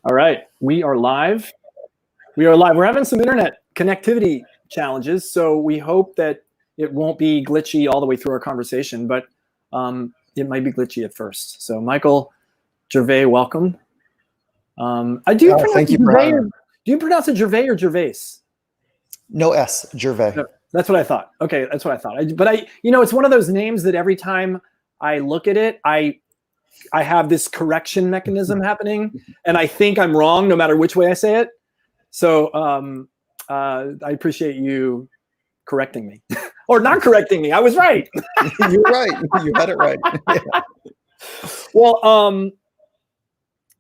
All right, we are live. We are live. We're having some internet connectivity challenges, so we hope that it won't be glitchy all the way through our conversation, but it might be glitchy at first. So, Michael Gervais, welcome. Do you pronounce it Gervais? Do you pronounce it Gervais or Gervais? No S, Gervais. No, that's what I thought. Okay, that's what I thought. But it's one of those names that every time I look at it, I have this correction mechanism happening, and I think I'm wrong no matter which way I say it. So I appreciate you correcting me, or not correcting me. I was right. You're right. You had it right. Yeah. Well,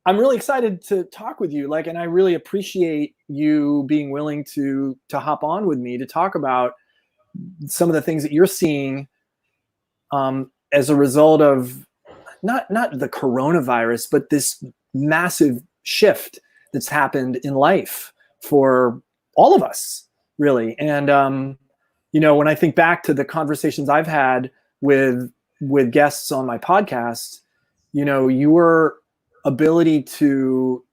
I'm really excited to talk with you. And I really appreciate you being willing to hop on with me to talk about some of the things that you're seeing as a result of not the coronavirus, but this massive shift that's happened in life for all of us, really. And when I think back to the conversations I've had with guests on my podcast, your ability to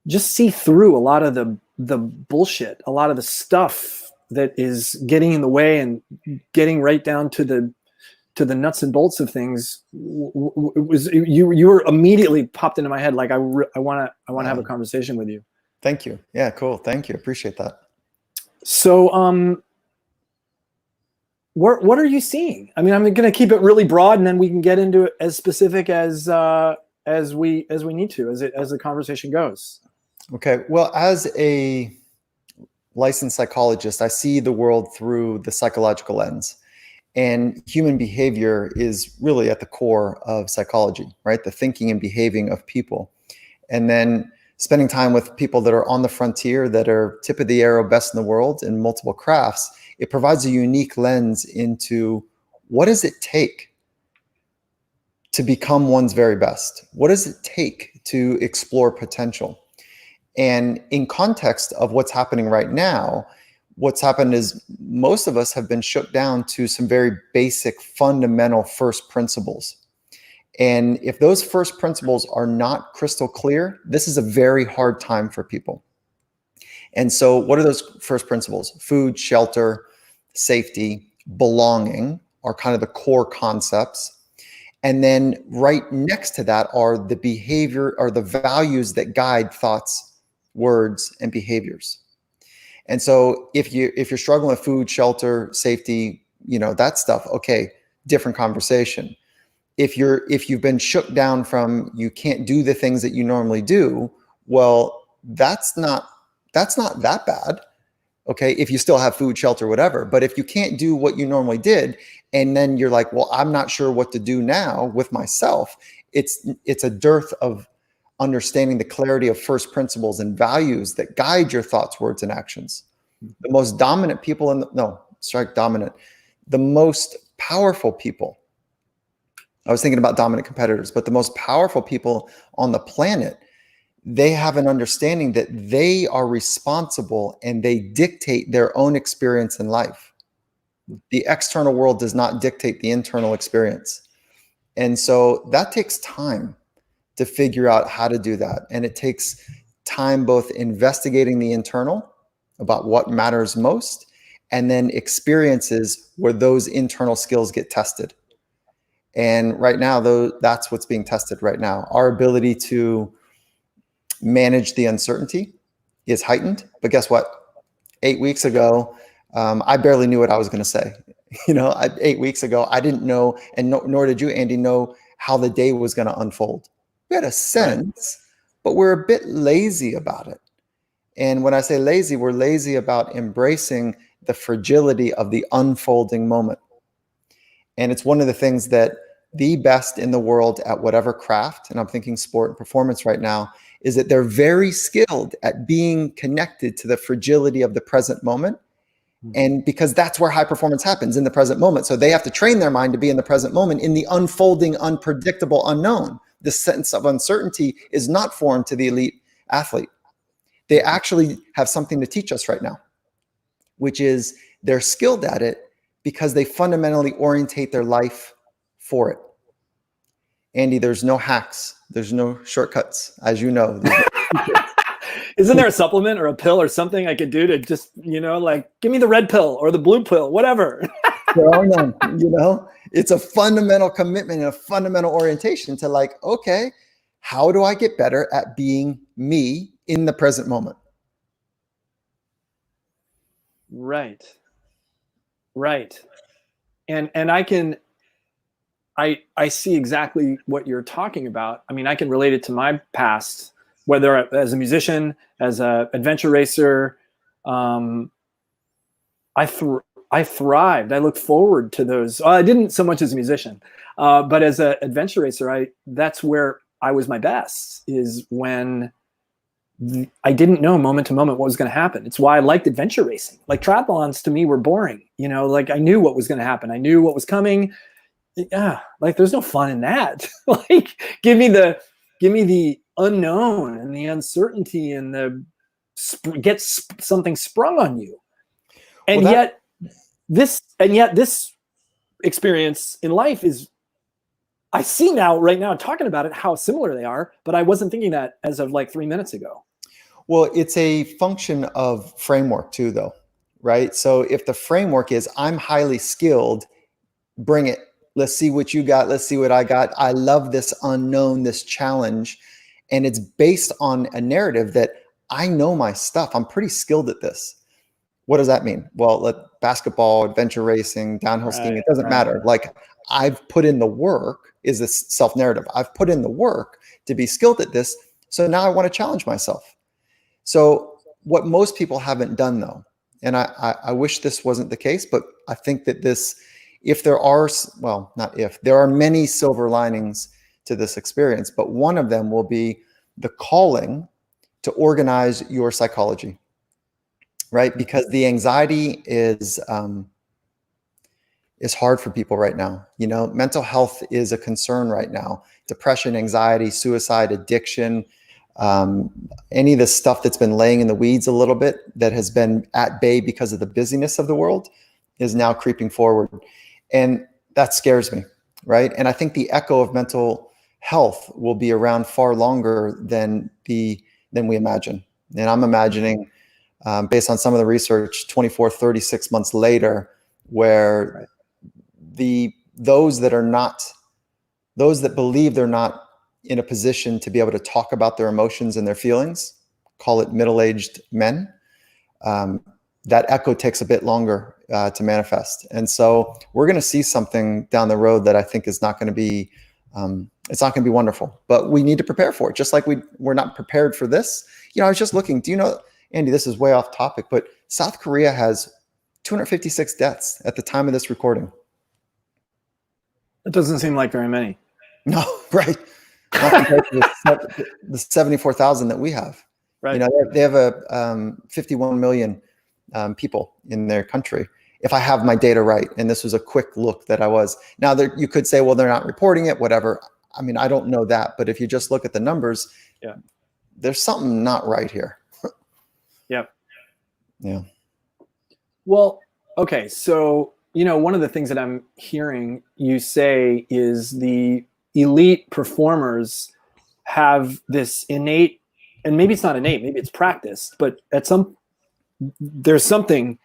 just see through a lot of the bullshit, a lot of the stuff that is getting in the way and getting right down to the nuts and bolts of things you were immediately popped into my head. I want to have a conversation with you. Thank you. Yeah, cool. Thank you. Appreciate that. So, what are you seeing? I mean, I'm going to keep it really broad, and then we can get into it as specific as we need to as the conversation goes. Okay. Well, as a licensed psychologist, I see the world through the psychological lens. And human behavior is really at the core of psychology, right? The thinking and behaving of people. And then spending time with people that are on the frontier, that are tip of the arrow, best in the world in multiple crafts, it provides a unique lens into what does it take to become one's very best? What does it take to explore potential? And in context of what's happening right now, what's happened is most of us have been shook down to some very basic, fundamental first principles. And if those first principles are not crystal clear, this is a very hard time for people. And so what are those first principles? Food, shelter, safety, belonging are kind of the core concepts. And then right next to that are the behavior or the values that guide thoughts, words, and behaviors. And so if you're struggling with food, shelter, safety, that stuff, okay, different conversation. If you've been shook down from you can't do the things that you normally do, well, that's not that bad. Okay, if you still have food, shelter, whatever. But if you can't do what you normally did, and then you're like, well, I'm not sure what to do now with myself, it's a dearth of understanding the clarity of first principles and values that guide your thoughts, words, and actions. The most dominant people the most powerful people. I was thinking about dominant competitors, but the most powerful people on the planet, they have an understanding that they are responsible and they dictate their own experience in life. The external world does not dictate the internal experience. And so that takes time to figure out how to do that. And it takes time both investigating the internal about what matters most, and then experiences where those internal skills get tested. And right now, that's what's being tested right now. Our ability to manage the uncertainty is heightened. But guess what? 8 weeks ago, I barely knew what I was going to say. 8 weeks ago, I didn't know, and nor did you, Andy, know how the day was going to unfold. We had a sense, but we're a bit lazy about it. And when I say lazy, we're lazy about embracing the fragility of the unfolding moment. And it's one of the things that the best in the world at whatever craft, and I'm thinking sport and performance right now, is that they're very skilled at being connected to the fragility of the present moment. And because that's where high performance happens, in the present moment. So they have to train their mind to be in the present moment, in the unfolding, unpredictable unknown. The sense of uncertainty is not foreign to the elite athlete. They actually have something to teach us right now, which is they're skilled at it because they fundamentally orientate their life for it. Andy, there's no hacks. There's no shortcuts, as you know. There's no secrets. Isn't there a supplement or a pill or something I could do to just, like, give me the red pill or the blue pill, whatever? There are none, it's a fundamental commitment and a fundamental orientation to like, okay, how do I get better at being me in the present moment? Right. And I see exactly what you're talking about. I mean, I can relate it to my past, whether as a musician, as an adventure racer. I thrived. I look forward to those. I didn't so much as a musician, but as an adventure racer, that's where I was my best, is when I didn't know moment to moment what was going to happen. It's why I liked adventure racing. Like triathlons to me were boring. Like I knew what was going to happen. I knew what was coming. Yeah, like there's no fun in that. Like give me the unknown and the uncertainty and get something sprung on you. And yet this experience in life is, I see now, right now, talking about it, how similar they are, but I wasn't thinking that as of like 3 minutes ago. Well, it's a function of framework too, though, right? So if the framework is I'm highly skilled, bring it. Let's see what you got. Let's see what I got. I love this unknown, this challenge. And it's based on a narrative that I know my stuff. I'm pretty skilled at this. What does that mean? Well, basketball, adventure racing, downhill skiing, it doesn't matter. Like I've put in the work, is this self-narrative. I've put in the work to be skilled at this. So now I want to challenge myself. So what most people haven't done though, and I wish this wasn't the case, but I think that there are many silver linings to this experience, but one of them will be the calling to organize your psychology, right? Because the anxiety is hard for people right now. Mental health is a concern right now. Depression, anxiety, suicide, addiction, any of the stuff that's been laying in the weeds a little bit, that has been at bay because of the busyness of the world, is now creeping forward. And that scares me, right? And I think the echo of mental health will be around far longer than we imagine. And I'm imagining, based on some of the research, 24, 36 months later, where those that believe they're not in a position to be able to talk about their emotions and their feelings, call it middle-aged men, that echo takes a bit longer to manifest. And so we're going to see something down the road that I think is not going to be, it's not going to be wonderful, but we need to prepare for it. Just like we're not prepared for this. I was just looking, do you know, Andy, this is way off topic, but South Korea has 256 deaths at the time of this recording. That doesn't seem like very many. No, right. Not compared to the 74,000 that we have. Right. They have 51 million people in their country, if I have my data right. And this was a quick look that I was. Now, you could say, well, they're not reporting it, whatever. I mean, I don't know that. But if you just look at the numbers, there's something not right here. Yep. Yeah. Well, okay. So, one of the things that I'm hearing you say is the elite performers have this innate, and maybe it's not innate, maybe it's practiced, but there's something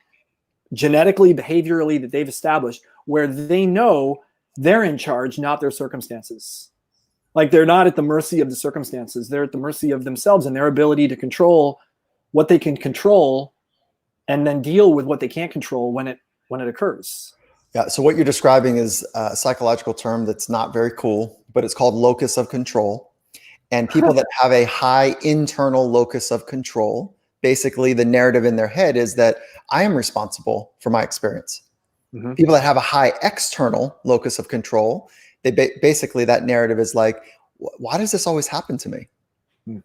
genetically, behaviorally that they've established where they know they're in charge, not their circumstances. Like they're not at the mercy of the circumstances. They're at the mercy of themselves and their ability to control what they can control and then deal with what they can't control when it occurs. Yeah. So what you're describing is a psychological term that's not very cool, but it's called locus of control. And people that have a high internal locus of control, basically the narrative in their head is that I am responsible for my experience. Mm-hmm. People that have a high external locus of control, basically that narrative is like, why does this always happen to me? Mm.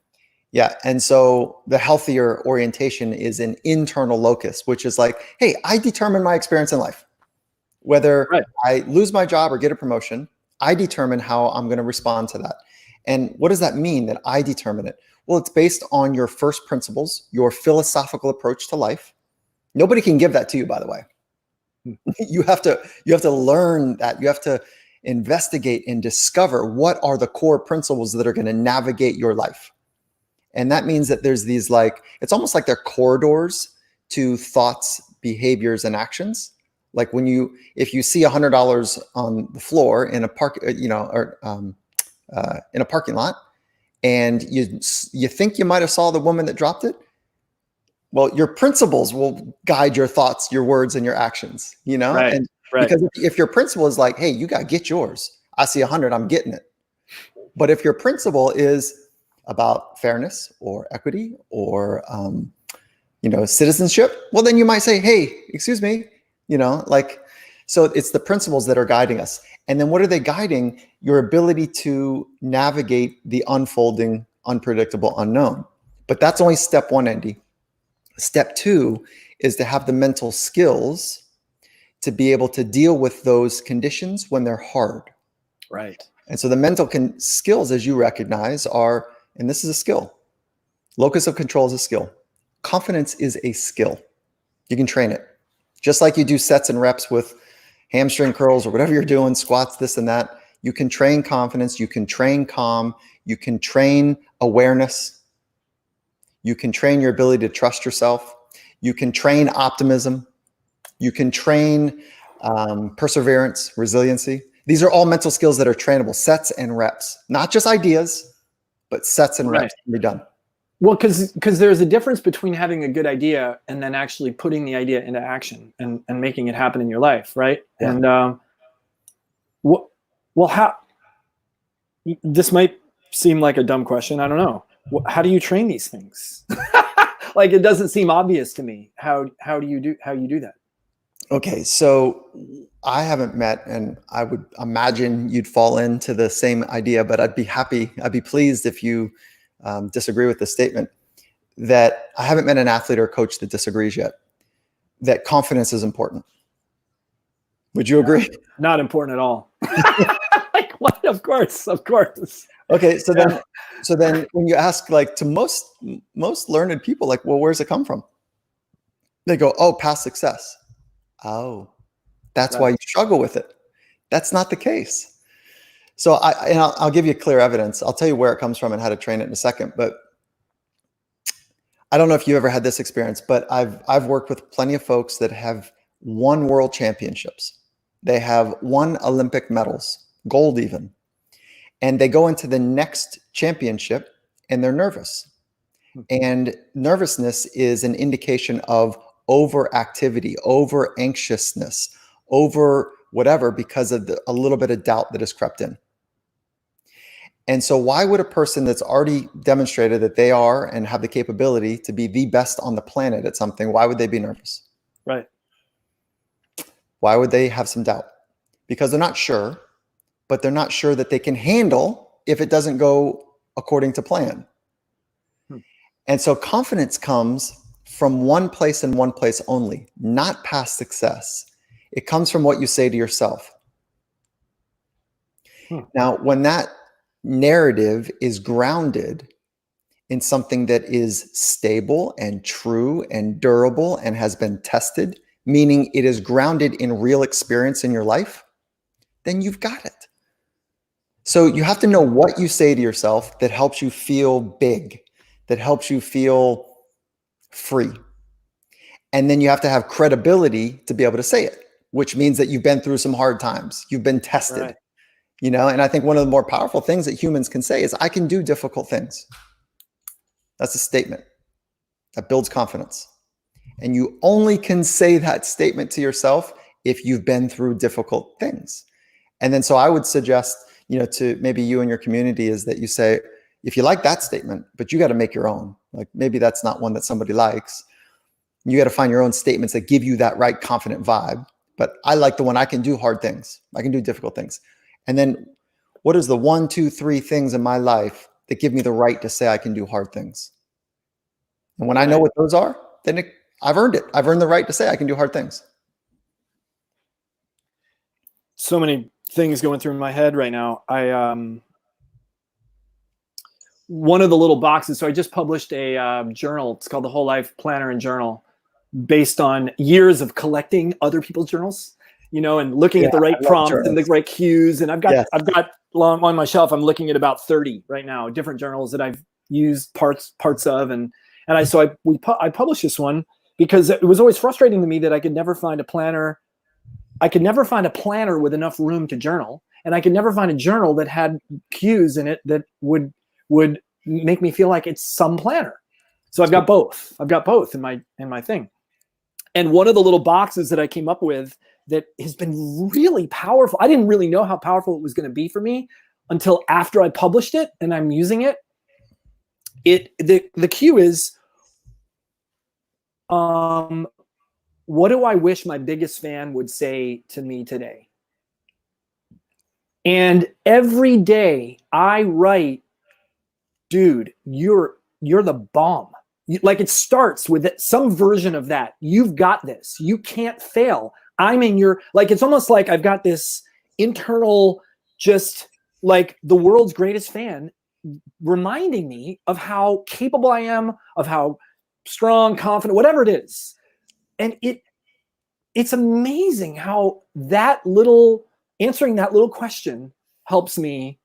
Yeah. And so the healthier orientation is an internal locus, which is like, hey, I determine my experience in life. Whether I lose my job or get a promotion, I determine how I'm going to respond to that. And what does that mean that I determine it? Well, it's based on your first principles, your philosophical approach to life. Nobody can give that to you, by the way. You have to learn that. You have to investigate and discover what are the core principles that are going to navigate your life. And that means that there's these, like, it's almost like they're corridors to thoughts, behaviors, and actions. Like if you see $100 on the floor in a in a parking lot, and you think you might have saw the woman that dropped it, well, your principles will guide your thoughts, your words, and your actions, Right, and right. because if your principle is like, hey, you got to get yours. I see 100, I'm getting it. But if your principle is about fairness or equity or, citizenship, well, then you might say, hey, excuse me, so it's the principles that are guiding us. And then what are they guiding? Your ability to navigate the unfolding, unpredictable unknown. But that's only step one, Andy. Step two is to have the mental skills to be able to deal with those conditions when they're hard. Right. And so the mental skills, as you recognize, are, and this is a skill. Locus of control is a skill. Confidence is a skill. You can train it. Just like you do sets and reps with hamstring curls or whatever you're doing, squats, this and that. You can train confidence. You can train calm. You can train awareness. You can train your ability to trust yourself. You can train optimism. You can train perseverance, resiliency. These are all mental skills that are trainable, sets and reps, not just ideas, but sets and reps can be done. Well, because there's a difference between having a good idea and then actually putting the idea into action and making it happen in your life, right? Yeah. And how? This might seem like a dumb question. I don't know. How do you train these things? Like, it doesn't seem obvious to me. How do you do that? Okay, so I haven't met, and I would imagine you'd fall into the same idea, but I'd be pleased if you disagree with this statement, that I haven't met an athlete or coach that disagrees yet, that confidence is important. Would you agree? Not important at all. Like, what? Of course. Okay, so then when you ask, like, to most learned people, like, well, where's it come from? They go, oh, past success. Oh, that's why you struggle with it. That's not the case. So I'll give you clear evidence. I'll tell you where it comes from and how to train it in a second. But I don't know if you ever had this experience, but I've worked with plenty of folks that have won world championships. They have won Olympic medals, gold even. And they go into the next championship and they're nervous. And nervousness is an indication of overactivity, over anxiousness, over whatever, because of a little bit of doubt that has crept in. And so why would a person that's already demonstrated that they are and have the capability to be the best on the planet at something, why would they be nervous? Right. Why would they have some doubt? Because they're not sure, but they're not sure that they can handle if it doesn't go according to plan. And so confidence comes from one place and one place only, not past success. It comes from what you say to yourself. Now, when that narrative is grounded in something that is stable and true and durable and has been tested, meaning it is grounded in real experience in your life, then you've got it. So you have to know what you say to yourself that helps you feel big, that helps you feel free. And then you have to have credibility to be able to say it, which means that you've been through some hard times. You've been tested, Right. And I think one of the more powerful things that humans can say is, I can do difficult things. That's a statement that builds confidence. And you only can say that statement to yourself if you've been through difficult things. And then, so I would suggest, to maybe you and your community, is that you say, if you like that statement, but you got to make your own. Like, maybe that's not one that somebody likes. You got to find your own statements that give you that right confident vibe. But I like the one, I can do hard things. I can do difficult things. And then what is the 1, 2, 3 things in my life that give me the right to say I can do hard things? And when I know what those are, then I've earned it. I've earned the right to say I can do hard things. So many things going through my head right now. One of the little boxes. So I just published a journal. It's called the Whole Life Planner and Journal, based on years of collecting other people's journals. and looking Yeah, at the right I love prompts and the journals. right cues. And I've got Yes. long on my shelf, I'm looking at about 30 right now, different journals that I've used parts of. I published this one because it was always frustrating to me that I could never find a planner. I could never find a planner with enough room to journal. And I could never find a journal that had cues in it that would make me feel like it's some planner. So I've got both. I've got both in my thing. And one of the little boxes that I came up with that has been really powerful. I didn't really know how powerful it was going to be for me until after I published it and I'm using it. The cue is, what do I wish my biggest fan would say to me today? And every day I write, dude, you're the bomb. Like, it starts with some version of that. You've got this. You can't fail. I'm in your, like, it's almost like I've got this internal, just like the world's greatest fan reminding me of how capable I am, of how strong, confident, whatever it is. And it's amazing how answering that little question helps me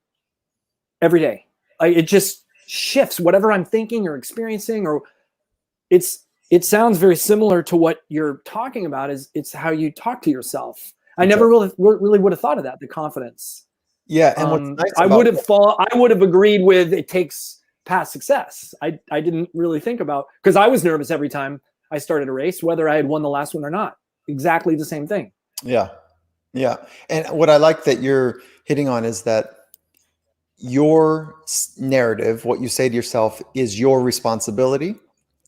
every day. It just shifts whatever I'm thinking or experiencing, or it sounds very similar to what you're talking about. It's how you talk to yourself. I never really would have thought of that, the confidence. Yeah, and what's nice I would have agreed with it takes past success. I didn't really think about, because I was nervous every time I started a race, whether I had won the last one or not. Exactly the same thing. Yeah. Yeah. And what I like that you're hitting on is that your narrative, what you say to yourself, is your responsibility,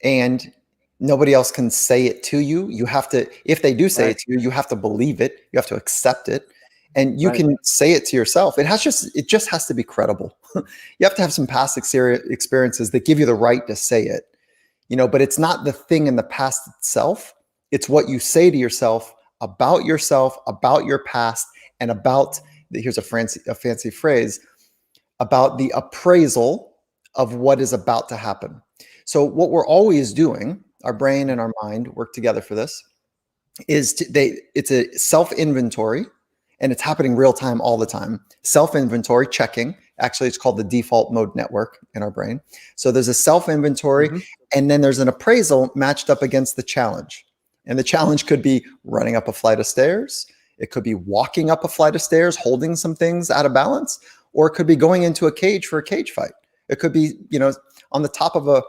and nobody else can say it to you. You have to, if they do say it to you, you have to believe it. You have to accept it, and you can say it to yourself. It just has to be credible. You have to have some past experiences that give you the right to say it, but it's not the thing in the past itself. It's what you say to yourself, about your past, and about, here's a fancy phrase, about the appraisal of what is about to happen. So what we're always doing, our brain and our mind work together for this, it's a self-inventory, and it's happening real time all the time. Self-inventory checking. Actually, it's called the default mode network in our brain. So there's a self-inventory, and then there's an appraisal matched up against the challenge. And the challenge could be running up a flight of stairs. It could be walking up a flight of stairs, holding some things out of balance, or it could be going into a cage for a cage fight. It could be, on the top of a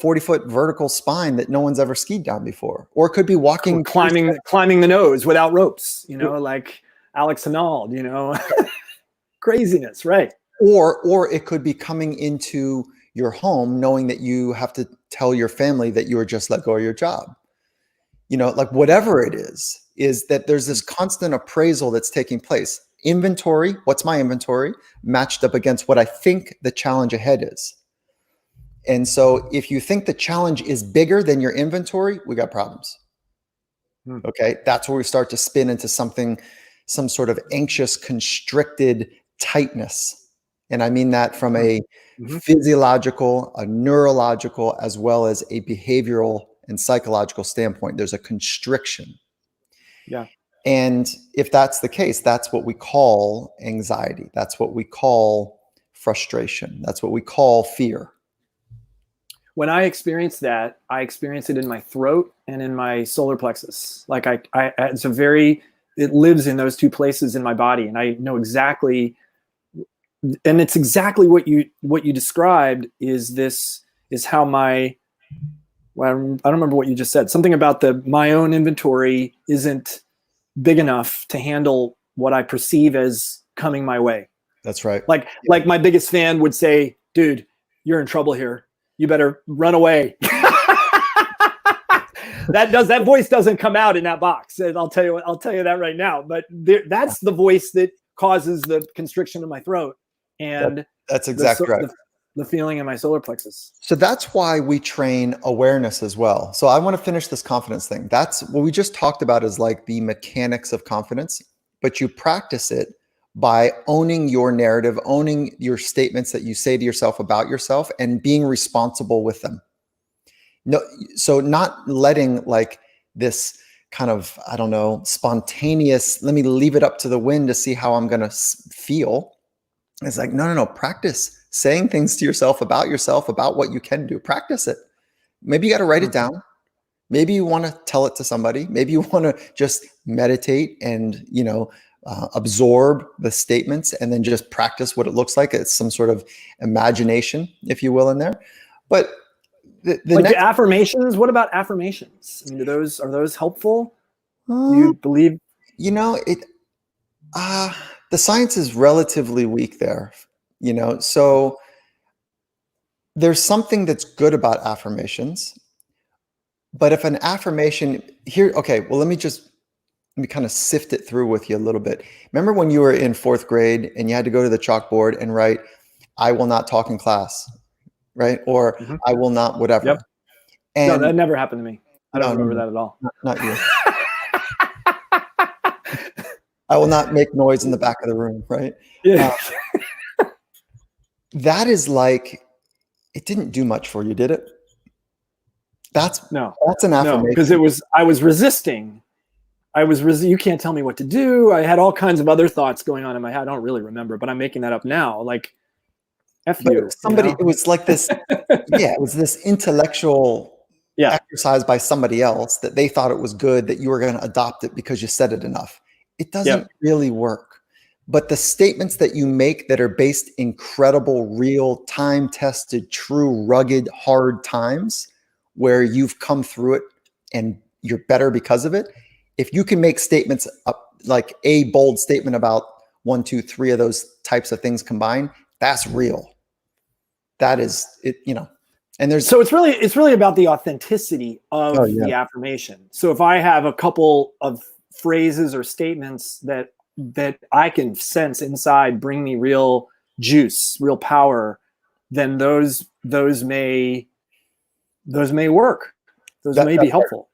40-foot vertical spine that no one's ever skied down before. Or it could be walking, climbing the nose without ropes, like Alex Honnold, craziness, right? Or it could be coming into your home knowing that you have to tell your family that you were just let go of your job. Like whatever it is that there's this constant appraisal that's taking place. Inventory, what's my inventory, matched up against what I think the challenge ahead is. And so if you think the challenge is bigger than your inventory, we got problems. Okay, that's where we start to spin into some sort of anxious, constricted tightness. And I mean that from a physiological, a neurological, as well as a behavioral and psychological standpoint. There's a constriction. Yeah. And if that's the case, that's what we call anxiety. That's what we call frustration. That's what we call fear. When I experience that, I experience it in my throat and in my solar plexus. Like it lives in those two places in my body. And I know exactly, and it's exactly what you described is how I don't remember what you just said. Something about my own inventory isn't big enough to handle what I perceive as coming my way. That's right. Like my biggest fan would say, dude, you're in trouble here. You better run away. That voice doesn't come out in that box. I'll tell you that right now. But that's the voice that causes the constriction in my throat, and that's exactly right. The feeling in my solar plexus. So that's why we train awareness as well. So I want to finish this confidence thing. That's what we just talked about, is like the mechanics of confidence, but you practice it by owning your narrative, owning your statements that you say to yourself about yourself, and being responsible with them. No, so not letting like this kind of, I don't know, spontaneous, let me leave it up to the wind to see how I'm going to feel. It's like, no, no, no, practice saying things to yourself, about what you can do. Practice it. Maybe you got to write it down. Maybe you want to tell it to somebody. Maybe you want to just meditate and, absorb the statements and then just practice what it looks like. It's some sort of imagination, if you will, in there. But the like next, the affirmations, what about affirmations? I mean, are those helpful? Do you believe? The science is relatively weak there, so there's something that's good about affirmations. But if an affirmation here, okay, well, let me kind of sift it through with you a little bit. Remember when you were in 4th grade and you had to go to the chalkboard and write, "I will not talk in class," right? Or "I will not whatever." Yep. And no, that never happened to me. I don't remember that at all. Not you. I will not make noise in the back of the room, right? Yeah. That is like, it didn't do much for you, did it? That's an affirmation. Because I was resisting. You can't tell me what to do. I had all kinds of other thoughts going on in my head. I don't really remember, but I'm making that up now. Like, F you. It was like this, it was this intellectual exercise by somebody else that they thought it was good, that you were going to adopt it because you said it enough. It doesn't really work. But the statements that you make that are based in credible, real, time-tested, true, rugged, hard times where you've come through it and you're better because of it, if you can make statements up, like a bold statement about 1, 2, 3 of those types of things combined, that's real. That is it, and so it's really about the authenticity of the affirmation. So if I have a couple of phrases or statements that I can sense inside bring me real juice, real power, then those may work. Those may be helpful.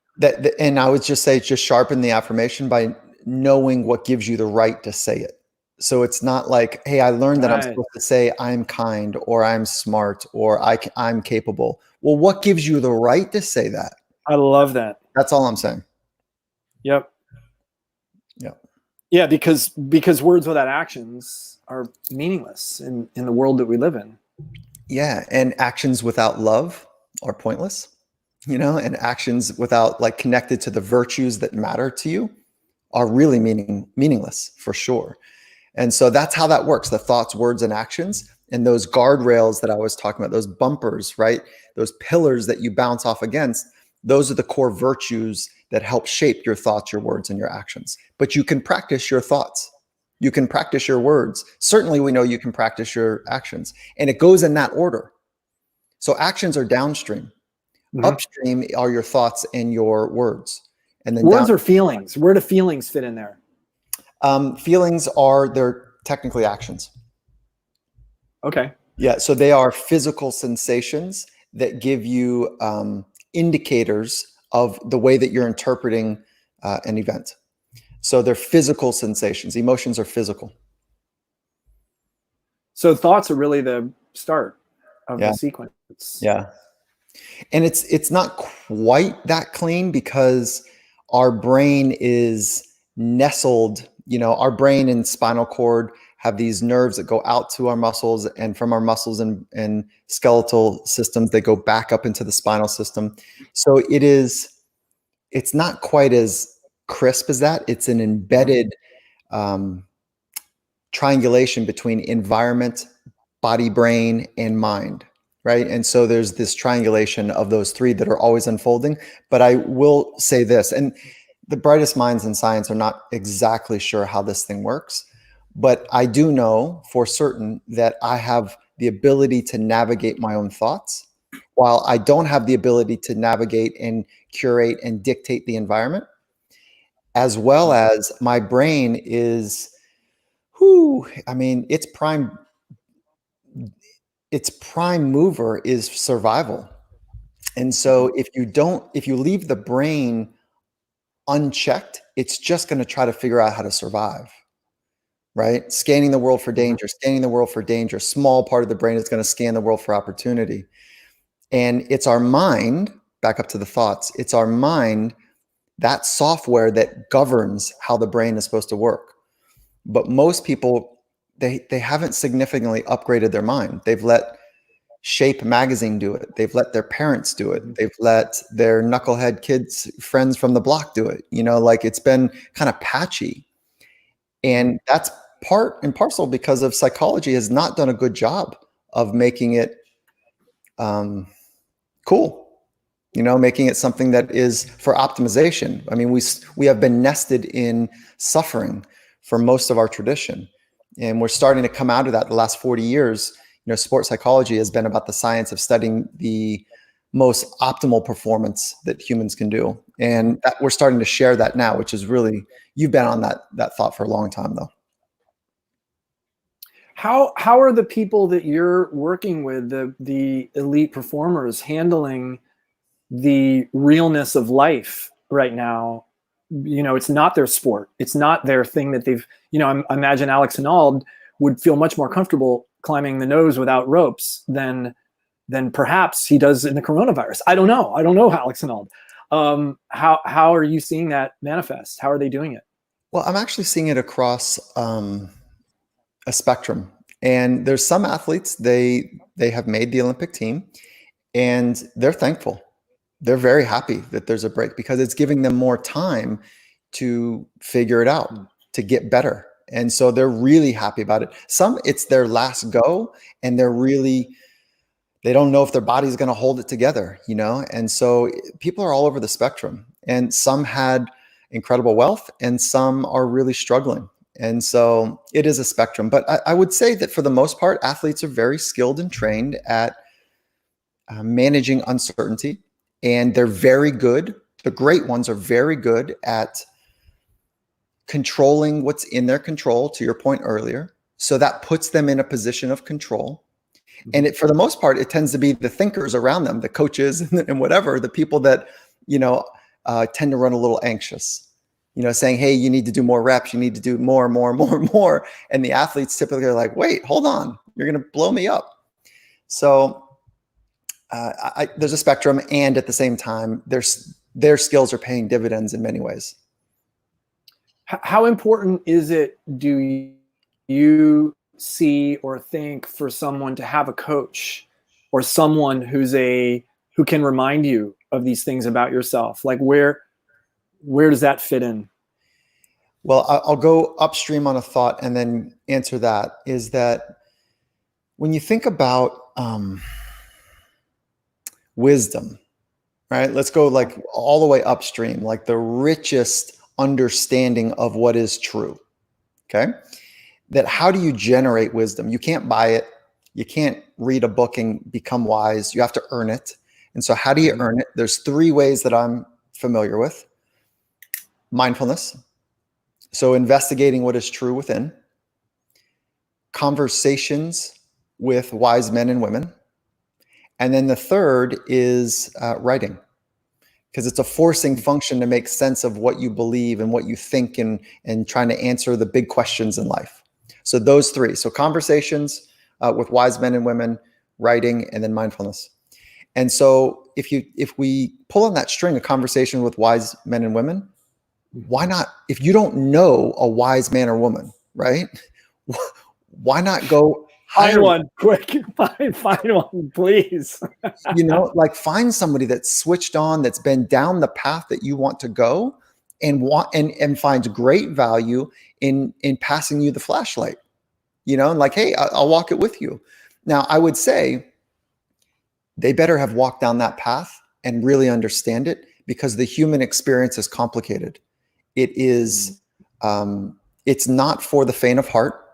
And I would just say, just sharpen the affirmation by knowing what gives you the right to say it. So it's not like, hey, I learned that I'm supposed to say I'm kind, or I'm smart, or I'm capable. Well, what gives you the right to say that? I love that. That's all I'm saying. Yep. Yeah, because words without actions are meaningless in the world that we live in. Yeah, and actions without love are pointless, and actions without, like, connected to the virtues that matter to you are really meaningless for sure. And so that's how that works, the thoughts, words, and actions. And those guardrails that I was talking about, those bumpers, right? Those pillars that you bounce off against, those are the core virtues that help shape your thoughts, your words, and your actions. But you can practice your thoughts. You can practice your words. Certainly, we know you can practice your actions. And it goes in that order. So actions are downstream. Upstream are your thoughts and your words. And then words are feelings. Where do feelings fit in there? Feelings they're technically actions. Okay. Yeah. So they are physical sensations that give you indicators of the way that you're interpreting an event. So they're physical sensations. Emotions are physical. So thoughts are really the start of the sequence. Yeah. And it's not quite that clean, because our brain is nestled, our brain and spinal cord have these nerves that go out to our muscles, and from our muscles and skeletal systems, they go back up into the spinal system. So it's not quite as crisp as that. It's an embedded triangulation between environment, body, brain, and mind, right? And so there's this triangulation of those three that are always unfolding. But I will say this, and the brightest minds in science are not exactly sure how this thing works, but I do know for certain that I have the ability to navigate my own thoughts, while I don't have the ability to navigate and curate and dictate the environment, as well as my brain is, its prime mover is survival. And so if you leave the brain unchecked, it's just going to try to figure out how to survive, right? Scanning the world for danger, small part of the brain is going to scan the world for opportunity. And it's our mind, back up to the thoughts, it's our mind that software that governs how the brain is supposed to work. But most people, they haven't significantly upgraded their mind. They've let Shape magazine do it. They've let their parents do it. They've let their knucklehead kids, friends from the block do it. Like it's been kind of patchy. And that's part and parcel because of psychology has not done a good job of making it cool. Making it something that is for optimization. I mean, we have been nested in suffering for most of our tradition, and we're starting to come out of that. The last 40 years, sports psychology has been about the science of studying the most optimal performance that humans can do, and we're starting to share that now, which is really, you've been on that thought for a long time, though. How are the people that you're working with, the elite performers, handling the realness of life right now? It's not their sport. It's not their thing that they've, I imagine Alex Honnold would feel much more comfortable climbing the nose without ropes than perhaps he does in the coronavirus. I don't know Alex Honnold. How are you seeing that manifest? How are they doing it? Well, I'm actually seeing it across a spectrum. And there's some athletes, they have made the Olympic team and they're thankful. They're very happy that there's a break because it's giving them more time to figure it out, to get better. And so they're really happy about it. Some, it's their last go and they don't know if their body's going to hold it together, And so people are all over the spectrum, and some had incredible wealth and some are really struggling. And so it is a spectrum, but I would say that for the most part, athletes are very skilled and trained at managing uncertainty. And they're very good. The great ones are very good at controlling what's in their control, to your point earlier. So that puts them in a position of control. And for the most part, it tends to be the thinkers around them, the coaches and whatever, the people that, tend to run a little anxious, saying, hey, you need to do more reps. You need to do more. And the athletes typically are like, wait, hold on. You're going to blow me up. So there's a spectrum, and at the same time, their skills are paying dividends in many ways. How important is it, do you see or think, for someone to have a coach or someone who can remind you of these things about yourself? Like where does that fit in? Well, I'll go upstream on a thought and then answer that. Is that when you think about wisdom, right? Let's go like all the way upstream, like the richest understanding of what is true. Okay. That how do you generate wisdom? You can't buy it. You can't read a book and become wise. You have to earn it. And so how do you earn it? There's 3 ways that I'm familiar with. Mindfulness. So investigating what is true within. Conversations with wise men and women. And then the third is writing, because it's a forcing function to make sense of what you believe and what you think, and trying to answer the big questions in life. So those 3. So conversations with wise men and women, writing, and then mindfulness. And so if we pull on that string, a conversation with wise men and women, why not, if you don't know a wise man or woman, right? Why not go Find one quick. Find one, please. Like find somebody that's switched on, that's been down the path that you want to go, and finds great value in passing you the flashlight, and like, hey, I'll walk it with you. Now, I would say they better have walked down that path and really understand it, because the human experience is complicated. It is, it's not for the faint of heart.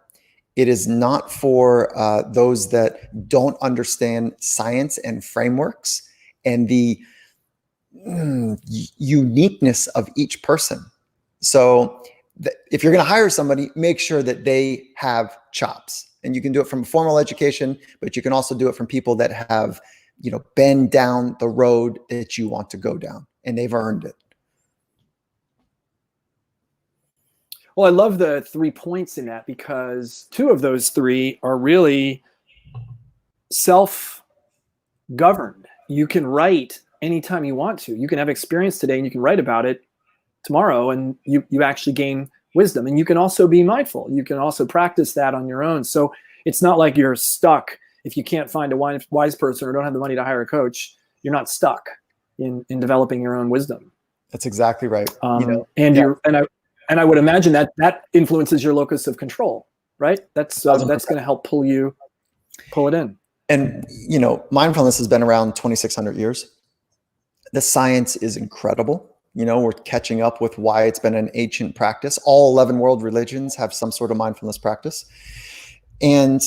It is not for those that don't understand science and frameworks and the uniqueness of each person. So if you're going to hire somebody, make sure that they have chops. And you can do it from formal education, but you can also do it from people that have, been down the road that you want to go down, and they've earned it. Well, I love the 3 points in that, because 2 of those 3 are really self-governed. You can write anytime you want to. You can have experience today and you can write about it tomorrow, and you actually gain wisdom. And you can also be mindful. You can also practice that on your own. So it's not like you're stuck if you can't find a wise person or don't have the money to hire a coach. You're not stuck in developing your own wisdom. That's exactly right. And I would imagine that influences your locus of control, right? That's going to help pull it in. And mindfulness has been around 2,600 years. The science is incredible. We're catching up with why it's been an ancient practice. All 11 world religions have some sort of mindfulness practice. And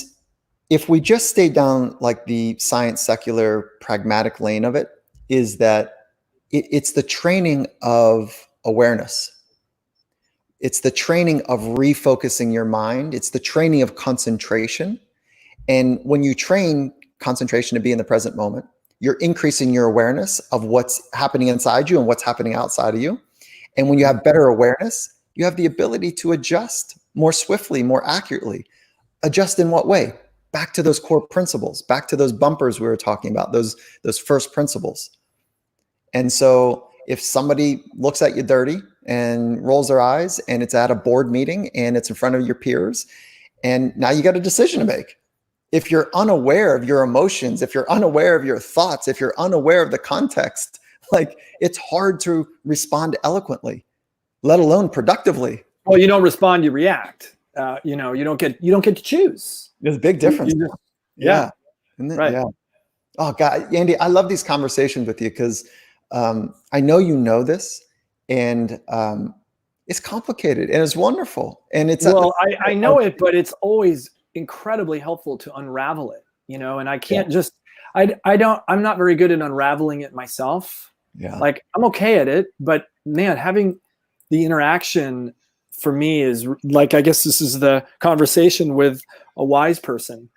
if we just stay down like the science, secular, pragmatic lane of it, is that it's the training of awareness. It's the training of refocusing your mind. It's the training of concentration. And when you train concentration to be in the present moment, you're increasing your awareness of what's happening inside you and what's happening outside of you. And when you have better awareness, you have the ability to adjust more swiftly, more accurately. Adjust in what way? Back to those core principles, back to those bumpers we were talking about, those first principles. And so if somebody looks at you dirty and rolls their eyes, and it's at a board meeting and it's in front of your peers, and now you got a decision to make. If you're unaware of your emotions, if you're unaware of your thoughts, if you're unaware of the context, like, it's hard to respond eloquently, let alone productively. Well, you don't respond, you react. You don't get to choose. There's a big difference. Yeah. Right. Yeah. Oh God, Andy, I love these conversations with you because I know you know this, and it's complicated and it's wonderful. And it's I know it, but it's always incredibly helpful to unravel it, and I can't just, I'm not very good at unraveling it myself. Yeah. Like, I'm okay at it, but man, having the interaction for me is like, I guess this is the conversation with a wise person,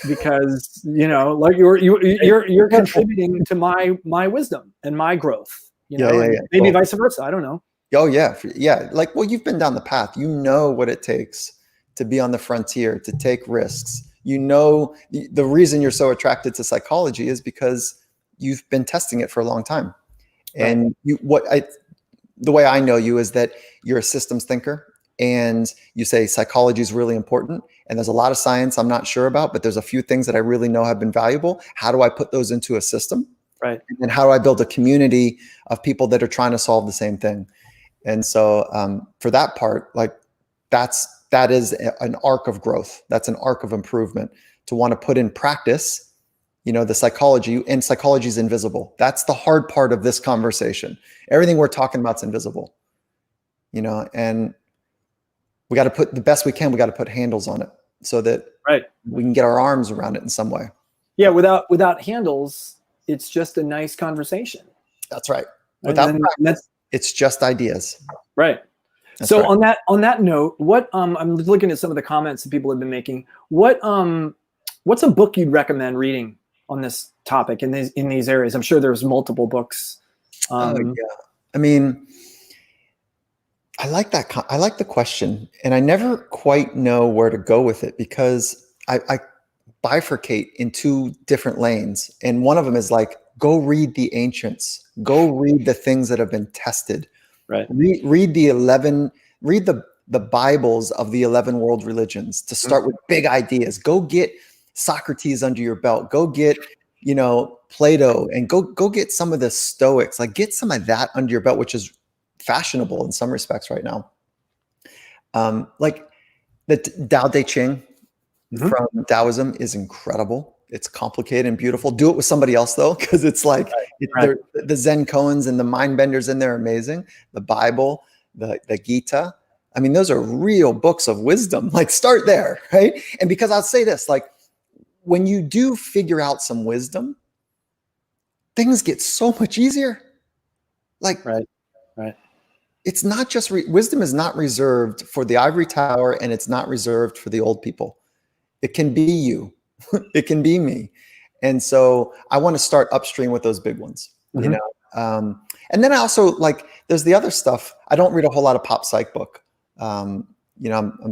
because like you're contributing to my wisdom and my growth, maybe vice versa. I don't know. Oh yeah. Yeah. Like, well, you've been down the path, what it takes to be on the frontier, to take risks. The reason you're so attracted to psychology is because you've been testing it for a long time. Right. And the way I know you is that you're a systems thinker, and you say psychology is really important. And there's a lot of science I'm not sure about, but there's a few things that I really know have been valuable. How do I put those into a system? Right. And how do I build a community of people that are trying to solve the same thing? And so for that part, like, that is an arc of growth. That's an arc of improvement to want to put in practice, the psychology. And psychology is invisible. That's the hard part of this conversation. Everything we're talking about is invisible, and we got to put the best we can. We got to put handles on it so that we can get our arms around it in some way. Yeah. Without handles, it's just a nice conversation. That's right. Without practice, it's just ideas. Right. That's so right. on that note, what I'm looking at some of the comments that people have been making. What's a book you'd recommend reading on this topic in these areas? I'm sure there's multiple books. Yeah. I mean, I like that. I like the question, and I never quite know where to go with it because I bifurcate in two different lanes, and one of them is like, go read the ancients, go read the things that have been tested. Right. Read the Bibles of the 11 world religions to start with big ideas. Go get Socrates under your belt. Go get, Plato, and go get some of the Stoics. Like, get some of that under your belt, which is fashionable in some respects right now. Like the Tao Te Ching from Taoism is incredible. It's complicated and beautiful. Do it with somebody else though, because it's like the Zen koans and the mind benders in there are amazing. The Bible, the Gita. I mean, those are real books of wisdom. Like, start there, right? And because I'll say this, like, when you do figure out some wisdom, things get so much easier. Like, right. It's not just wisdom is not reserved for the ivory tower, and it's not reserved for the old people. It can be you. It can be me. And so I want to start upstream with those big ones, And then I also there's the other stuff. I don't read a whole lot of pop psych book. I'm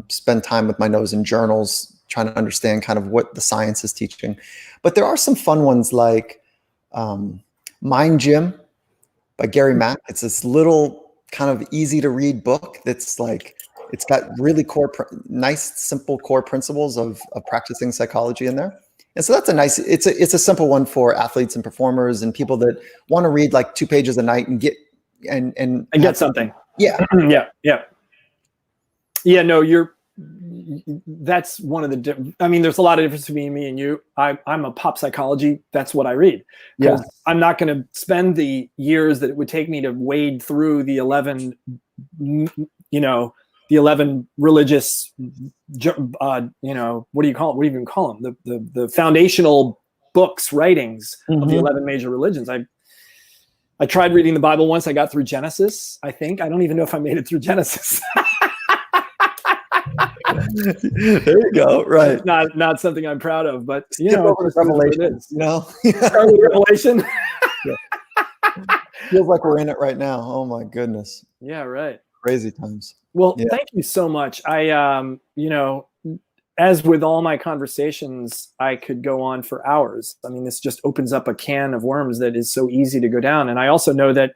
spend time with my nose in journals, trying to understand kind of what the science is teaching. But there are some fun ones like Mind Gym by Gary Mack. It's this little kind of easy to read book that's like, it's got really nice, simple core principles of practicing psychology in there. And so that's a nice, it's a simple one for athletes and performers and people that want to read like 2 pages a night and get, and get something. Yeah. Yeah. No, that's one of the, I mean, there's a lot of difference between me and you. I'm a pop psychology. That's what I read. Yeah. I'm not going to spend the years that it would take me to wade through the 11, the 11 religious, what do you call it? What do you even call them? The foundational books, writings of the 11 major religions. I tried reading the Bible once. I got through Genesis, I think. I don't even know if I made it through Genesis. There you go. Right. It's not something I'm proud of, but Revelation. Start with Revelation. Feels like we're in it right now. Oh my goodness. Yeah. Right. Crazy times. Well, thank you so much. I, as with all my conversations, I could go on for hours. I mean, this just opens up a can of worms that is so easy to go down. And I also know that,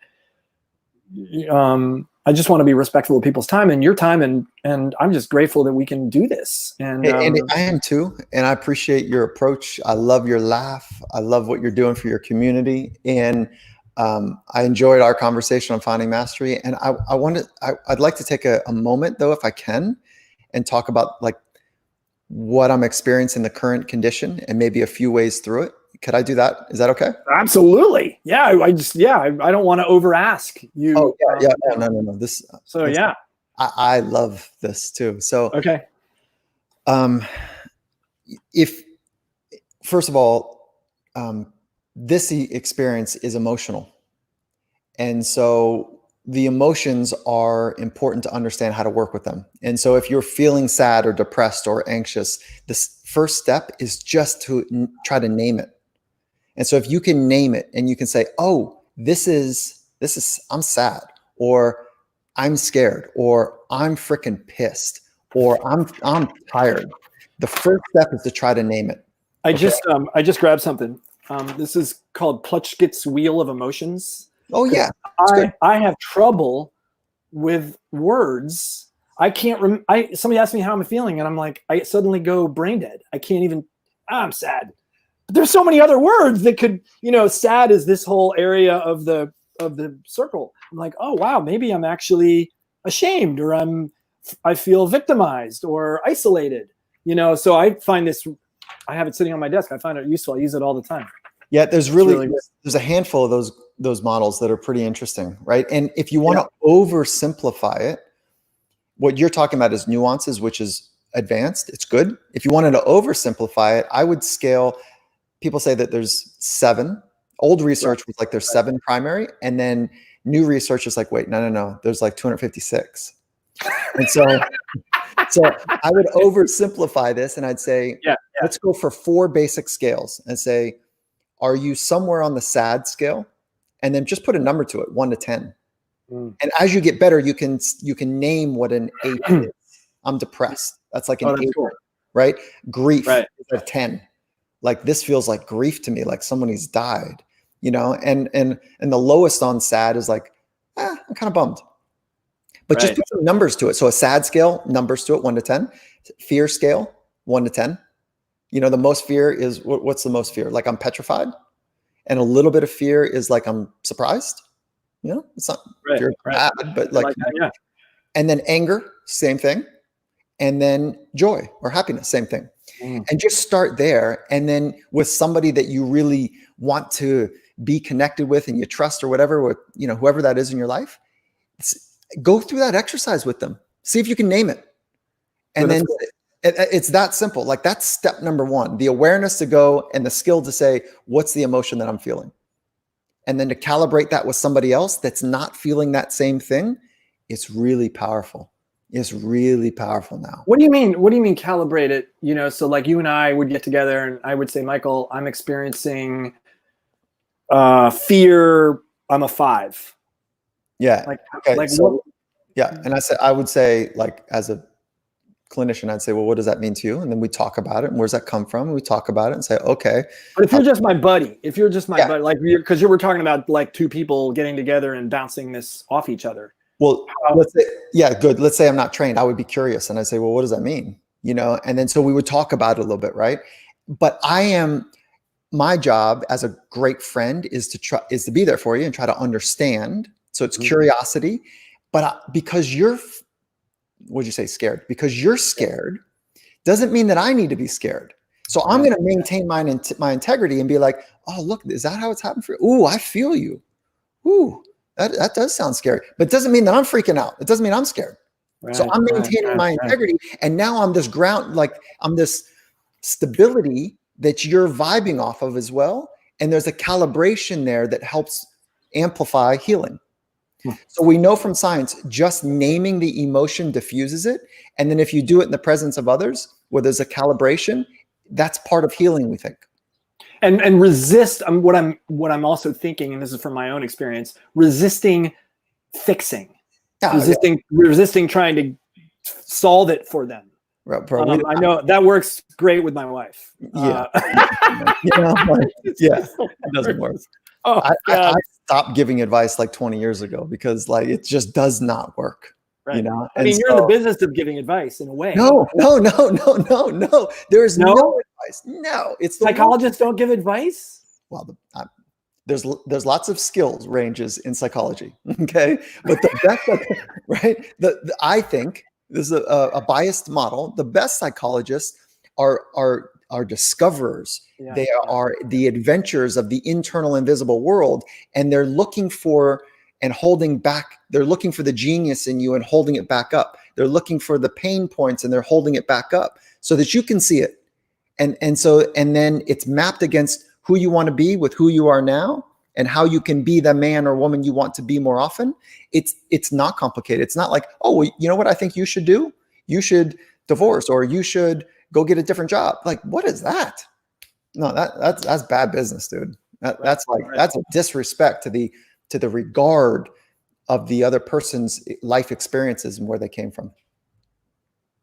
I just want to be respectful of people's time and your time. And I'm just grateful that we can do this. And I am too. And I appreciate your approach. I love your laugh. I love what you're doing for your community. And I enjoyed our conversation on finding mastery. And I'd like to take a moment though, if I can, and talk about like what I'm experiencing, the current condition, and maybe a few ways through it. Could I do that? Is that okay? Absolutely. Yeah. I don't want to over ask you. Oh yeah. No. I love this too. So, okay. If first of all, this experience is emotional. And so the emotions are important to understand how to work with them. And so if you're feeling sad or depressed or anxious, this first step is just to try to name it. And so if you can name it and you can say, oh, this is, I'm sad, or I'm scared, or I'm freaking pissed, or I'm tired. The first step is to try to name it. I just grabbed something. This is called Plutchkett's Wheel of Emotions. Oh yeah. I have trouble with words. I can't somebody asked me how I'm feeling and I'm like, I suddenly go brain dead. I can't even, I'm sad. But there's so many other words that could, sad is this whole area of the circle. I'm like, oh wow, maybe I'm actually ashamed, or I feel victimized or isolated, so I find this, I have it sitting on my desk. I find it useful. I use it all the time. Yeah, there's a handful of those models that are pretty interesting, right? And if you want to oversimplify it, what you're talking about is nuances, which is advanced. It's good. If you wanted to oversimplify it, I would scale. People say that there's 7. Old research was like there's 7 primary, and then new research is like, wait, no, there's like 256. And so I would oversimplify this, and I'd say, let's go for 4 basic scales and say, are you somewhere on the sad scale? And then just put a number to it, 1 to 10. And as you get better, you can name what an 8 is. I'm depressed. That's like an 8, cool. Right? Grief is a 10. Like, this feels like grief to me, like somebody's died, and the lowest on sad is like, I'm kind of bummed. But just put some numbers to it. So a sad scale, numbers to it, 1 to 10. Fear scale, 1 to 10. The most fear is, what's the most fear? Like, I'm petrified. And a little bit of fear is like, I'm surprised. It's not fear bad, but like that, And then anger, same thing. And then joy or happiness, same thing. And just start there. And then with somebody that you really want to be connected with and you trust or whatever, with, whoever that is in your life, go through that exercise with them. See if you can name it. And then it's that simple. Like, that's step number 1, the awareness to go and the skill to say, what's the emotion that I'm feeling? And then to calibrate that with somebody else that's not feeling that same thing. It's really powerful. It's really powerful now. What do you mean? What do you mean calibrate it? So like you and I would get together and I would say, Michael, I'm experiencing fear. I'm a 5. Yeah. Okay. And I would say, like, as a clinician, I'd say, well, what does that mean to you? And then we talk about it. And where's that come from? And we talk about it and say, okay. But if you're just my buddy, buddy, like, because you were talking about like 2 people getting together and bouncing this off each other. Well, let's say, yeah, good. Let's say I'm not trained. I would be curious. And I say, well, what does that mean? And then so we would talk about it a little bit. Right. But my job as a great friend is to be there for you and try to understand. So it's curiosity, but because what'd you say? Scared, because you're scared doesn't mean that I need to be scared. So I'm going to maintain my integrity and be like, oh, look, is that how it's happened for you? Ooh, I feel you. Ooh, that does sound scary, but it doesn't mean that I'm freaking out. It doesn't mean I'm scared. So I'm maintaining my integrity. And now I'm this I'm this stability that you're vibing off of as well. And there's a calibration there that helps amplify healing. So we know from science, just naming the emotion diffuses it. And then if you do it in the presence of others, where there's a calibration, that's part of healing, we think. And resist. What I'm also thinking, and this is from my own experience, resisting fixing, resisting trying to solve it for them. Bro, I know that works great with my wife. Yeah, it doesn't work. I stopped giving advice like 20 years ago because it just does not work. Right. I mean, you're in the business of giving advice in a way. No. There is no advice. No, it's psychologists don't give advice. Well, there's lots of skills ranges in psychology. Okay, but the best, right? I think this is a biased model. The best psychologists are discoverers. Yeah. They are the adventurers of the internal invisible world, and they're looking for and holding back. They're looking for the genius in you and holding it back up. They're looking for the pain points and they're holding it back up so that you can see it. And then it's mapped against who you want to be with who you are now and how you can be the man or woman you want to be more often. It's not complicated. It's not like, oh, well, you know what I think you should do? You should divorce, or you should go get a different job. Like, what is that? No, that's bad business, dude. That's a disrespect to the regard of the other person's life experiences and where they came from.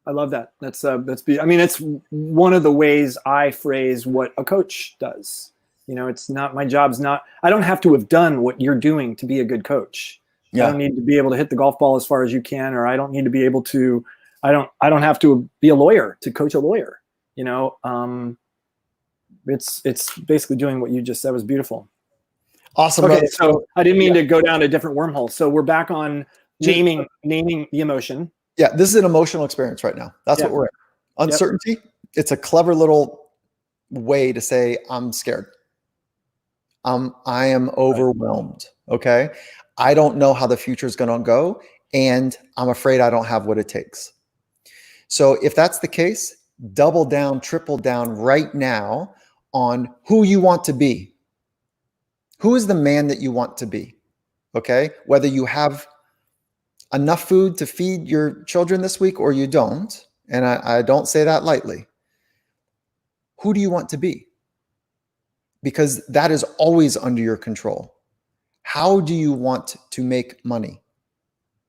I love that. That's I mean, it's one of the ways I phrase what a coach does. It's not, my job's not, I don't have to have done what you're doing to be a good coach. Yeah. I don't need to be able to hit the golf ball as far as you can, or I don't need to be able to, I don't have to be a lawyer to coach a lawyer. It's basically doing what you just said was beautiful. Awesome. Okay, so I didn't mean to go down a different wormhole. So we're back on naming the emotion. Yeah, this is an emotional experience right now. That's what we're in. Uncertainty. It's a clever little way to say I'm scared. I am overwhelmed. Okay. I don't know how the future is going to go, and I'm afraid I don't have what it takes. So if that's the case, double down, triple down right now on who you want to be. Who is the man that you want to be? Okay. Whether you have enough food to feed your children this week or you don't, and I don't say that lightly. Who do you want to be? Because that is always under your control. How do you want to make money?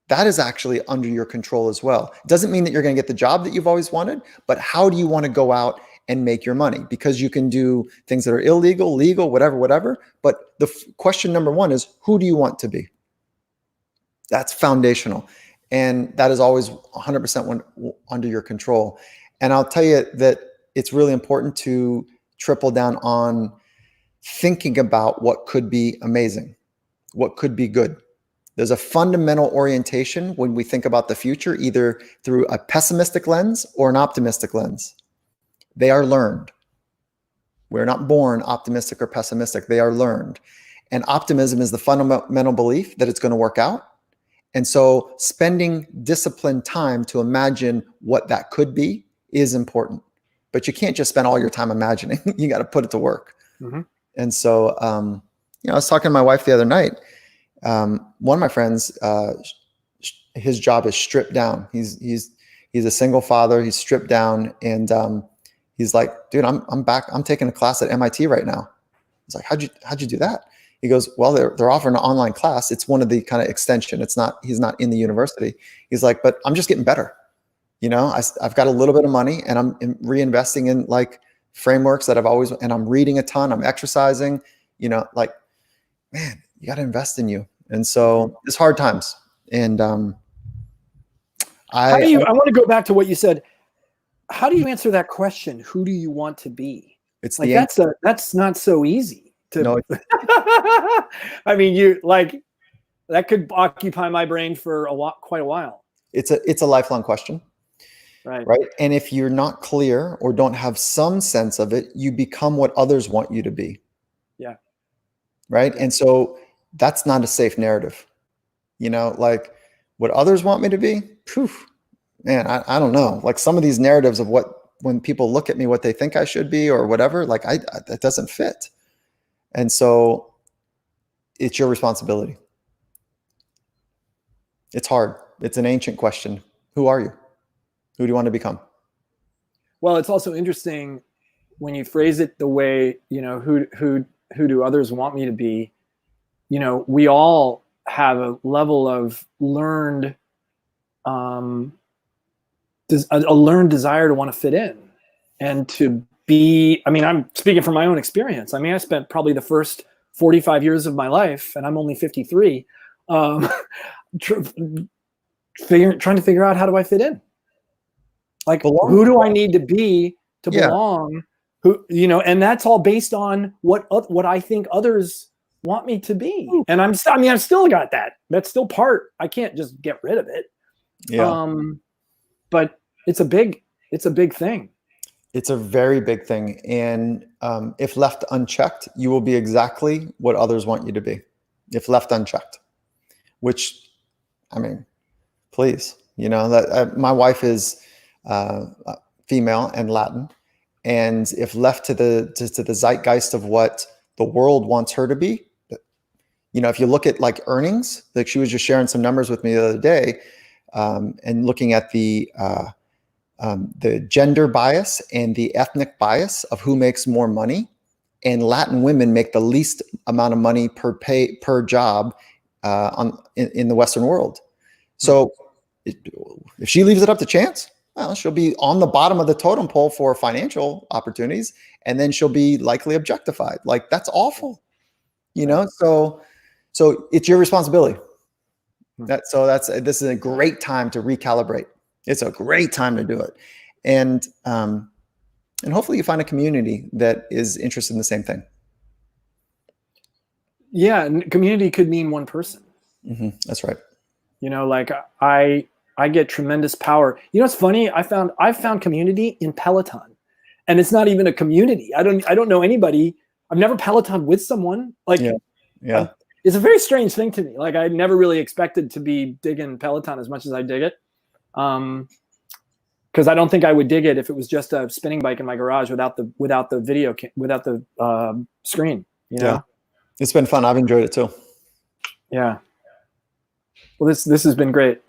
That is actually under your control as well. It doesn't mean that you're going to get the job that you've always wanted, but how do you want to go out and make your money? Because you can do things that are illegal, legal, whatever. But the question number one is, who do you want to be? That's foundational. And that is always 100% under your control. And I'll tell you that it's really important to triple down on thinking about what could be amazing, what could be good. There's a fundamental orientation when we think about the future, either through a pessimistic lens or an optimistic lens. They are learned. We're not born optimistic or pessimistic. They are learned. And optimism is the fundamental belief that it's going to work out. And so spending disciplined time to imagine what that could be is important. But you can't just spend all your time imagining. You got to put it to work. Mm-hmm. And so, I was talking to my wife the other night. One of my friends, his job is stripped down. He's a single father. He's stripped down, and he's like, dude, I'm back. I'm taking a class at MIT right now. He's like, how'd you do that? He goes, well, they're offering an online class. It's one of the kind of extension. He's not in the university. He's like, but I'm just getting better. I've got a little bit of money, and I'm reinvesting in like frameworks that and I'm reading a ton. I'm exercising. Man, you got to invest in you. And so it's hard times. And I want to go back to what you said. How do you answer that question? Who do you want to be? it's Like the that's not so easy to. no, I mean, you like that could occupy my brain for quite a while. it's a lifelong question. Right. Right. And if you're not clear or don't have some sense of it, you become what others want you to be. Yeah. Right. And so that's not a safe narrative. Like what others want me to be, poof, man, I don't know. Like some of these narratives of when people look at me, what they think I should be or whatever, like that doesn't fit. And so it's your responsibility. It's hard. It's an ancient question. Who are you? Who do you want to become? Well, it's also interesting when you phrase it the way, who do others want me to be? We all have a level of learned, a learned desire to want to fit in and to be. I mean, I'm speaking from my own experience. I mean, I spent probably the first 45 years of my life, and I'm only 53, trying to figure out how do I fit in. Like, who do I need to be to belong? And that's all based on what I think others want me to be. And I've still got that. That's still part. I can't just get rid of it. Yeah. But it's a big thing. It's a very big thing. And if left unchecked, you will be exactly what others want you to be. If left unchecked, which, I mean, please, my wife is female and Latin, and if left to the zeitgeist of what the world wants her to be, if you look at like earnings, like she was just sharing some numbers with me the other day, and looking at the gender bias and the ethnic bias of who makes more money, and Latin women make the least amount of money per job in the Western world. So if she leaves it up to chance, well, she'll be on the bottom of the totem pole for financial opportunities, and then she'll be likely objectified. Like that's awful, So it's your responsibility. This is a great time to recalibrate. It's a great time to do it, and hopefully you find a community that is interested in the same thing. Yeah, and community could mean one person. Mm-hmm. That's right. Like I get tremendous power. It's funny. I've found community in Peloton, and it's not even a community. I don't know anybody. I've never Peloton with someone. Like, yeah. It's a very strange thing to me. Like I never really expected to be digging Peloton as much as I dig it. Because I don't think I would dig it if it was just a spinning bike in my garage without the video, without the screen. Yeah, it's been fun. I've enjoyed it too. Yeah. Well, this has been great.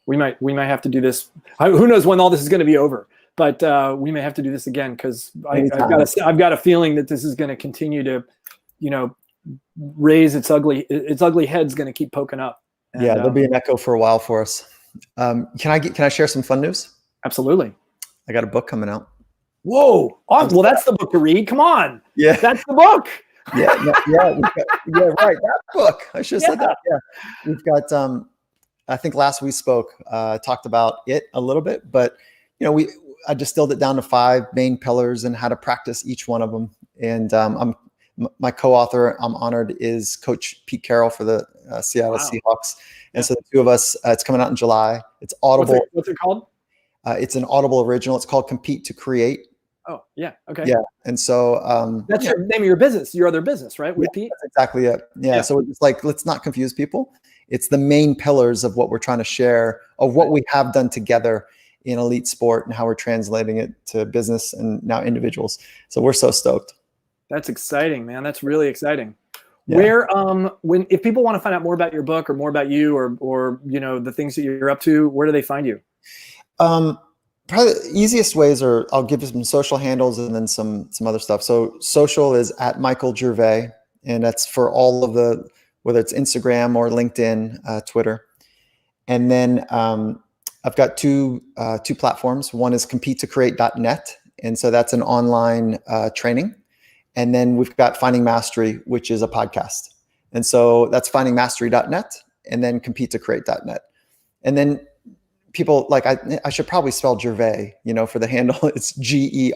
We might have to do this. Who knows when all this is going to be over? But we may have to do this again because I've got a feeling that this is going to continue to, raise its ugly head's going to keep poking up. And, there'll be an echo for a while for us. Can I share some fun news? Absolutely. I got a book coming out. Whoa! Oh, well, that's the book to read. Come on. Yeah, that's the book. Yeah, right. That book. I should have said that. Yeah, we've got. I think last we spoke, talked about it a little bit, but I distilled it down to 5 main pillars and how to practice each one of them. And my co-author, I'm honored, is Coach Pete Carroll for the Seattle Seahawks. And so the two of us, it's coming out in July. It's Audible. What's it called? It's an Audible original. It's called Compete to Create. Oh, yeah. Okay. Yeah. And so that's the name of your business, your other business, right? With Pete? That's exactly it. Yeah. So it's like, let's not confuse people. It's the main pillars of what we're trying to share, of what we have done together in elite sport and how we're translating it to business and now individuals. So we're so stoked. That's exciting, man. That's really exciting. Yeah. Where, if people want to find out more about your book or more about you or the things that you're up to, where do they find you? Probably the easiest ways are, I'll give you some social handles and then some other stuff. So social is at Michael Gervais, and that's for all of whether it's Instagram or LinkedIn, Twitter. And then I've got two platforms. One is competetocreate.net. And so that's an online training. And then we've got Finding Mastery, which is a podcast. And so that's findingmastery.net. and then compete to create.net. And then people like, I should probably spell Gervais, for the handle. It's Gervais.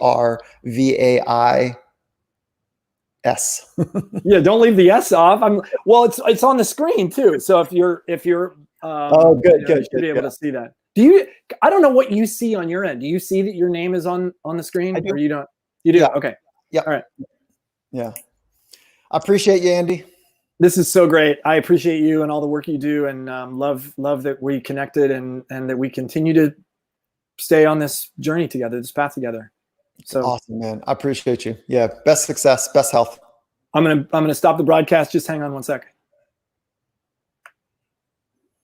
Yeah, don't leave the S off. Well, it's on the screen too. So if you're oh, good, you good, should be good, able to see that. I don't know what you see on your end. Do you see that your name is on the screen, or you don't? You do. Yeah. Okay. Yeah. All right. Yeah. I appreciate you, Andy. This is so great. I appreciate you and all the work you do, and love that we connected and that we continue to stay on this journey together, this path together. So awesome, man. I appreciate you. Yeah. Best success, best health. I'm gonna stop the broadcast. Just hang on one sec.